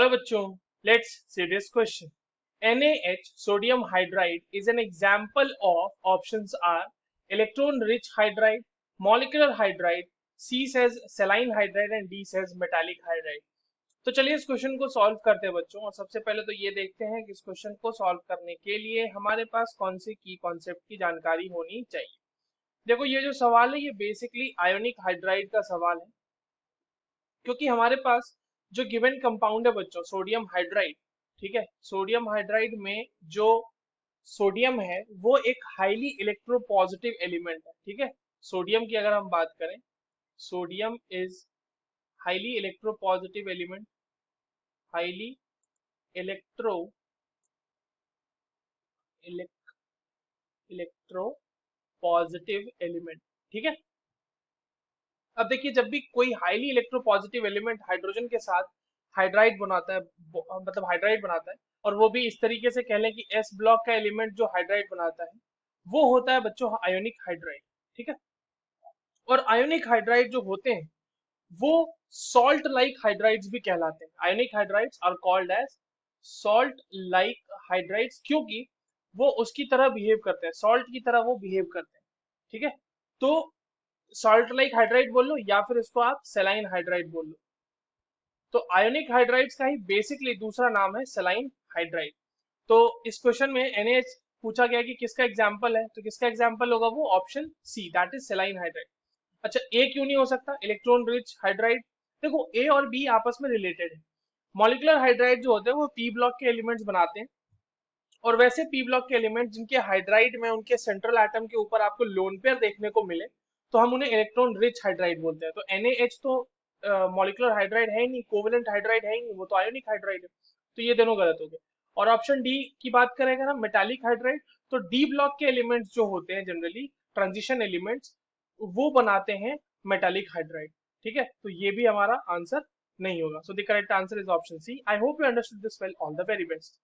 Hello बच्चों, let's see this question. NaH sodium hydride is an example of options are electron rich hydride, molecular hydride, C says saline hydride and D says metallic hydride. तो चलिए इस question को solve करते हैं बच्चों. और सबसे पहले तो ये देखते हैं कि इस क्वेश्चन को सॉल्व करने के लिए हमारे पास कौन से की कॉन्सेप्ट की जानकारी होनी चाहिए. देखो, ये जो सवाल है ये बेसिकली आयोनिक हाइड्राइड का सवाल है, क्योंकि हमारे पास जो गिवन कंपाउंड है बच्चों सोडियम हाइड्राइड, ठीक है. सोडियम हाइड्राइड में जो सोडियम है वो एक हाईली इलेक्ट्रोपॉजिटिव एलिमेंट है, ठीक है. सोडियम की अगर हम बात करें, sodium is highly electropositive element, highly electro electro positive element, ठीक है. अब देखिए, जब भी कोई हाईली इलेक्ट्रोपॉजिटिव एलिमेंट हाइड्रोजन के साथ हाइड्राइड बनाता है, मतलब हाइड्राइड बनाता है, और वो भी इस तरीके से कह लें कि एस ब्लॉक का एलिमेंट जो हाइड्राइड बनाता है वो होता है बच्चों आयोनिक हाइड्राइड, ठीक है. और आयोनिक हाइड्राइड जो होते हैं वो सॉल्ट लाइक हाइड्राइड्स भी कहलाते हैं. Ionic hydrides are called as salt like hydrides, क्योंकि वो उसकी तरह बिहेव करते हैं, सॉल्ट की तरह वो बिहेव करते हैं, ठीक है. तो सॉल्ट लाइक हाइड्राइड बोल लो या फिर इसको आप सेलाइन हाइड्राइड बोल लो. तो आयोनिक हाइड्राइड्स का ही बेसिकली दूसरा नाम है सेलाइन हाइड्राइड. तो इस क्वेश्चन में NaH पूछा गया कि किसका एग्जांपल है, तो किसका एग्जांपल होगा वो option C, that is saline hydride. अच्छा, ए क्यों नहीं हो सकता, इलेक्ट्रॉन रिच हाइड्राइड. देखो, ए और बी आपस में रिलेटेड है. मॉलिक्यूलर हाइड्राइड जो होते हैं वो पी ब्लॉक के एलिमेंट्स बनाते हैं, और वैसे पी ब्लॉक के एलिमेंट जिनके हाइड्राइड में उनके सेंट्रल एटम के ऊपर आपको लोन पेयर देखने को मिले तो हम उन्हें इलेक्ट्रॉन रिच हाइड्राइड बोलते हैं. तो NaH तो मॉलिक्यूलर हाइड्राइड है ही नहीं, कोवेलेंट हाइड्राइड है ही नहीं, वो तो आयोनिक हाइड्राइड है. तो ये दोनों गलत हो गए. और ऑप्शन डी की बात करेंगे ना, मेटालिक हाइड्राइड, तो डी ब्लॉक के एलिमेंट्स जो होते हैं जनरली ट्रांजिशन एलिमेंट्स, वो बनाते हैं मेटालिक हाइड्राइड, ठीक है. तो ये भी हमारा आंसर नहीं होगा. So the correct answer is option C. I hope you understood this well. All the very best.